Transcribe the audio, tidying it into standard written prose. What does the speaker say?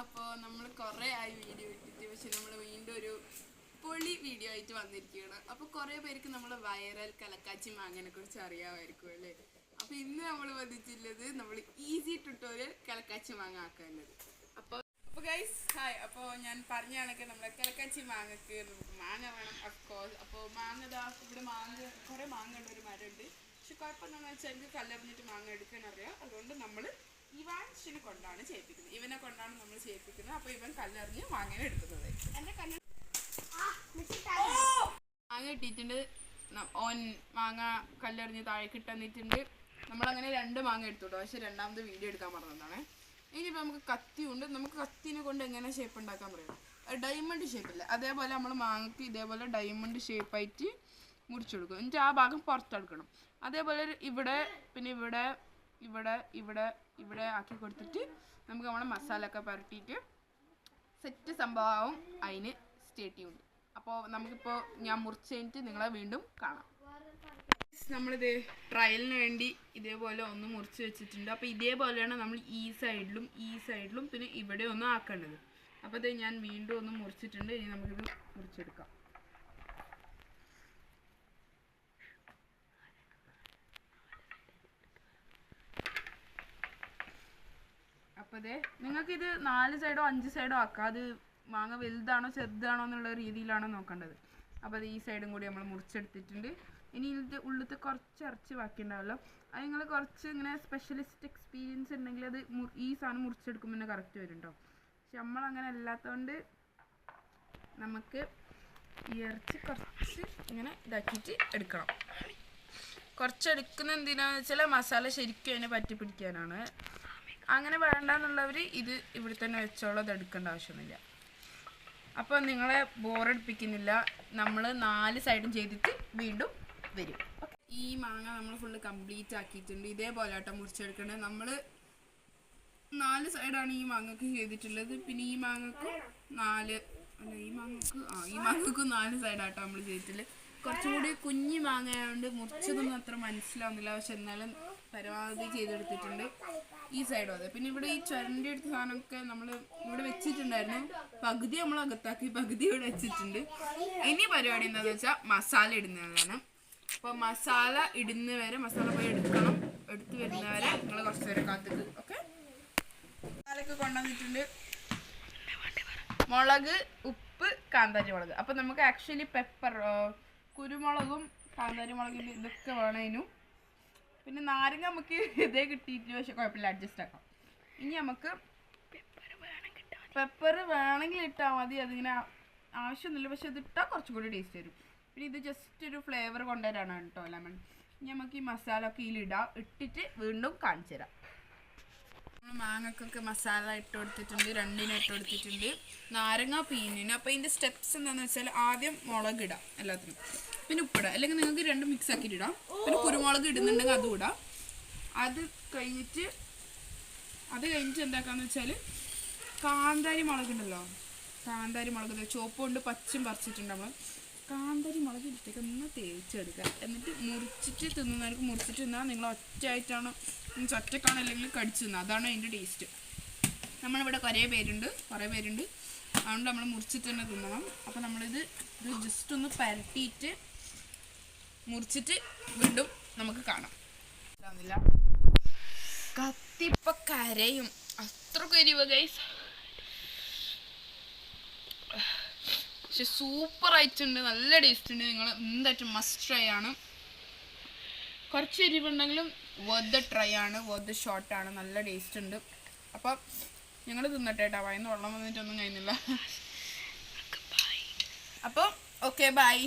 അപ്പോൾ നമ്മൾ കുറേ ആയി വീഡിയോ ഇട്ടിട്ട്, പക്ഷെ നമ്മൾ വീണ്ടും ഒരു പൊളി വീഡിയോ ആയിട്ട് വന്നിരിക്കുകയാണ്. അപ്പോൾ കുറേ പേർക്ക് നമ്മൾ വൈറൽ കലക്കാച്ചി മാങ്ങനെ കുറിച്ച് അറിയാമായിരിക്കും അല്ലേ. അപ്പോൾ ഇന്ന് നമ്മൾ വന്നിട്ടുള്ളത് നമ്മൾ ഈസി ട്യൂട്ടോറിയൽ കലക്കാച്ചി മാങ്ങ ആക്കാനുള്ളത്. അപ്പോൾ ഗൈസ് ഹായ്. അപ്പോൾ ഞാൻ പറഞ്ഞ കണക്ക് നമ്മുടെ കലക്കാച്ചി മാങ്ങക്ക് നമുക്ക് മാങ്ങ വേണം അഫ്കോഴ്സ്. അപ്പോൾ മാങ്ങ ഇവിടെ കുറേ മാങ്ങ ഉള്ള ഒരു മരമുണ്ട്. പക്ഷെ കുഴപ്പമെന്താണെന്ന് വെച്ചാൽ എനിക്ക് കല്ലെറിഞ്ഞിട്ട് മാങ്ങ എടുക്കാനറിയാം. അതുകൊണ്ട് നമ്മൾ ഇവാൻഷിനെ കൊണ്ടാണ് ചെയ്യിപ്പിക്കുന്നത്. ഇവനെ കൊണ്ടാണ് നമ്മൾ ചെയ്യിപ്പിക്കുന്നത്. അപ്പോൾ ഇവൻ കല്ലെറിഞ്ഞ് മാങ്ങ എടുക്കുന്നത്. എൻ്റെ മാങ്ങ കിട്ടിയിട്ടുണ്ട്. ഓൻ മാങ്ങ കല്ലെറിഞ്ഞ് താഴേക്ക് ഇട്ടെന്നിട്ടുണ്ട്. നമ്മളങ്ങനെ 2 മാങ്ങ എടുത്തോട്ടോ. പക്ഷെ രണ്ടാമത് വീഡിയോ എടുക്കാൻ പറഞ്ഞതാണ്. ഇനിയിപ്പോൾ നമുക്ക് കത്തിയുണ്ട്. നമുക്ക് കത്തിനെ കൊണ്ട് എങ്ങനെ ഷേപ്പ് ഉണ്ടാക്കാൻ പറയാം. ഡയമണ്ട് ഷേപ്പില്ല, അതേപോലെ നമ്മൾ മാങ്ങക്ക് ഇതേപോലെ ഡയമണ്ട് ഷേപ്പായിട്ട് മുറിച്ചെടുക്കും. എന്നിട്ട് ആ ഭാഗം പുറത്തെടുക്കണം. അതേപോലെ ഇവിടെ പിന്നെ ഇവിടെ ഇവിടെ ഇവിടെ ഇവിടെ ആക്കി കൊടുത്തിട്ട് നമുക്ക് നമ്മുടെ മസാല ഒക്കെ പുരട്ടിയിട്ട് സെറ്റ് സംഭവമാവും. അതിന് സ്റ്റേറ്റിയുണ്ട്. അപ്പോൾ നമുക്കിപ്പോൾ ഞാൻ മുറിച്ച് കഴിഞ്ഞിട്ട് നിങ്ങളെ വീണ്ടും കാണാം. നമ്മളിത് ട്രയലിന് വേണ്ടി ഇതേപോലെ ഒന്ന് മുറിച്ച് വെച്ചിട്ടുണ്ട്. അപ്പോൾ ഇതേപോലെയാണ് നമ്മൾ ഈ സൈഡിലും പിന്നെ ഇവിടെ ഒന്ന് ആക്കേണ്ടത്. അപ്പോൾ ഇത് ഞാൻ വീണ്ടും ഒന്ന് മുറിച്ചിട്ടുണ്ട്. ഇനി നമുക്കിത് മുറിച്ചെടുക്കാം. അപ്പോൾ അതെ, നിങ്ങൾക്കിത് 4 സൈഡോ 5 സൈഡോ ആക്കാം. അത് മാങ്ങ വലുതാണോ ചെറുതാണോ എന്നുള്ള രീതിയിലാണോ നോക്കേണ്ടത്. അപ്പോൾ അത് ഈ സൈഡും കൂടി നമ്മൾ മുറിച്ചെടുത്തിട്ടുണ്ട്. ഇനി ഇതിൻ്റെ ഉള്ളിലത്തെ കുറച്ച് ഇറച്ചി ബാക്കി ഉണ്ടാവല്ലോ. അത് നിങ്ങൾ കുറച്ച് ഇങ്ങനെ സ്പെഷ്യലിസ്റ്റ് എക്സ്പീരിയൻസ് ഉണ്ടെങ്കിൽ അത് ഈ സാധനം മുറിച്ചെടുക്കുമ്പോൾ തന്നെ കറക്റ്റ് വരും കേട്ടോ. പക്ഷെ നമ്മളങ്ങനെ അല്ലാത്തതുകൊണ്ട് നമുക്ക് ഈ ഇറച്ചി കുറച്ച് ഇങ്ങനെ ഇതാക്കിയിട്ട് എടുക്കണം. കുറച്ചെടുക്കുന്ന എന്തിനാന്ന് വെച്ചാൽ മസാല ശരിക്കും അതിനെ പറ്റി പിടിക്കാനാണ്. അങ്ങനെ വേണ്ടെന്നുള്ളവർ ഇത് ഇവിടെ തന്നെ വെച്ചോളൂ, അത് എടുക്കേണ്ട ആവശ്യമൊന്നുമില്ല. അപ്പോൾ നിങ്ങളെ ബോറടിപ്പിക്കുന്നില്ല. നമ്മൾ 4 സൈഡും ചെയ്തിട്ട് വീണ്ടും വരും. ഈ മാങ്ങ നമ്മൾ ഫുള്ള് കംപ്ലീറ്റ് ആക്കിയിട്ടുണ്ട്. ഇതേപോലെ ആട്ടോ മുറിച്ചെടുക്കേണ്ടത്. നമ്മൾ 4 സൈഡാണ് ഈ മാങ്ങക്ക് ചെയ്തിട്ടുള്ളത്. പിന്നെ ഈ മാങ്ങക്ക് 4 സൈഡാട്ടോ നമ്മൾ ചെയ്തിട്ടുള്ളത്. കുറച്ചും കൂടി കുഞ്ഞു മാങ്ങ ആയതുകൊണ്ട് മുറിച്ചതൊന്നും അത്ര മനസ്സിലാവുന്നില്ല. പക്ഷെ എന്നാലും പരമാവധി ചെയ്തെടുത്തിട്ടുണ്ട്. ഈ സൈഡും അതെ. പിന്നെ ഇവിടെ ഈ ചുരണ്ടി എടുത്ത സാധനമൊക്കെ നമ്മൾ ഇവിടെ വെച്ചിട്ടുണ്ടായിരുന്നു. പകുതി നമ്മൾ അകത്താക്കി, പകുതി ഇവിടെ വെച്ചിട്ടുണ്ട്. ഇനി പരിപാടി എന്താണെന്ന് വെച്ചാൽ മസാല ഇടുന്നതാണ്. അപ്പോൾ മസാല ഇടുന്നവരെ മസാല പോയി എടുക്കണം. എടുത്ത് വരുന്നവരെ നിങ്ങൾ കുറച്ച് നേരം കാത്തിട്ട്. ഓക്കെ, മസാലയൊക്കെ കൊണ്ടുവന്നിട്ടുണ്ട്. മുളക്, ഉപ്പ്, കാന്താരി മുളക്. അപ്പോൾ നമുക്ക് ആക്ച്വലി പെപ്പർ, കുരുമുളകും കാന്താരി മുളകിൻ്റെ ഇതൊക്കെ വേണേനും. പിന്നെ നാരങ്ങ നമുക്ക് ഇതേ കിട്ടിയിട്ട്, പക്ഷെ കുഴപ്പമില്ല, അഡ്ജസ്റ്റ് ആക്കാം. ഇനി നമുക്ക് പെപ്പർ വേണമെങ്കിൽ ഇട്ടാൽ മതി. അതിങ്ങനെ ആവശ്യമൊന്നുമില്ല, പക്ഷെ ഇത് ഇട്ടാൽ കുറച്ചും കൂടി ടേസ്റ്റ് വരും. പിന്നെ ഇത് ജസ്റ്റ് ഒരു ഫ്ലേവർ കൊണ്ടുവരാനാണ് കേട്ടോ ലെമൺ. ഇനി നമുക്ക് ഈ മസാല ഒക്കെ ഇതിലിടാം. ഇട്ടിട്ട് വീണ്ടും കാണിച്ചു തരാം. മാങ്ങക്കൊക്കെ മസാല ഇട്ട് കൊടുത്തിട്ടുണ്ട്. 2 ഇട്ട് കൊടുത്തിട്ടുണ്ട്. നാരങ്ങ പീഞ്ഞിന്. അപ്പോൾ ഇതിൻ്റെ സ്റ്റെപ്സ് എന്താണെന്ന് വെച്ചാൽ ആദ്യം മുളക് ഇടാം എല്ലാത്തിനും, പിന്നെ ഉപ്പിടാം. അല്ലെങ്കിൽ നിങ്ങൾക്ക് 2 മിക്സ് ആക്കിയിട്ട് ഇടാം. പിന്നെ കുരുമുളക് ഇടുന്നുണ്ടെങ്കിൽ അതും ഇടാം. അത് കഴിഞ്ഞിട്ട് എന്താക്കാന്ന് വെച്ചാൽ കാന്താരി മുളക് ഉണ്ടല്ലോ, കാന്താരി മുളക് ചുവപ്പ് കൊണ്ട് പച്ചയും പറിച്ചിട്ടുണ്ട്. നമ്മൾ കാന്താരി മുളക് ഇട്ടേക്ക് ഒന്ന് തേച്ചെടുക്കുക. എന്നിട്ട് മുറിച്ചിട്ട് തിന്നുന്നവർക്ക് മുറിച്ചിട്ട് തിന്നാൽ നിങ്ങൾ ഒറ്റയായിട്ടാണോ ഒറ്റക്കാണോ അല്ലെങ്കിൽ കടിച്ചു തിന്നുക. അതാണ് അതിൻ്റെ ടേസ്റ്റ്. നമ്മളിവിടെ കുറേ പേരുണ്ട്. അതുകൊണ്ട് നമ്മൾ മുറിച്ചിട്ട് തന്നെ തിന്നണം. അപ്പോൾ നമ്മളിത് ജസ്റ്റ് ഒന്ന് പരട്ടിയിട്ട് മുറിച്ചിട്ട് വീണ്ടും നമുക്ക് കാണാം. കത്തിപ്പ കരയും, അത്രക്ക് എരിവ് ഗൈസ്. പക്ഷെ സൂപ്പർ ആയിട്ടുണ്ട്, നല്ല ടേസ്റ്റ് ഉണ്ട്. നിങ്ങൾ എന്തായിട്ടും മസ്റ്റ് ട്രൈ ആണ്. കുറച്ച് എരിവുണ്ടെങ്കിലും വർത്ത് ട്രൈ ആണ്, വർത്ത് ഷോർട്ടാണ്. നല്ല ടേസ്റ്റ് ഉണ്ട്. അപ്പം ഞങ്ങൾ തിന്നട്ടെ കേട്ടോ. വായിന്ന് വെള്ളം വന്നിട്ടൊന്നും കഴിയുന്നില്ല. അപ്പോൾ ഓക്കെ, ബൈ.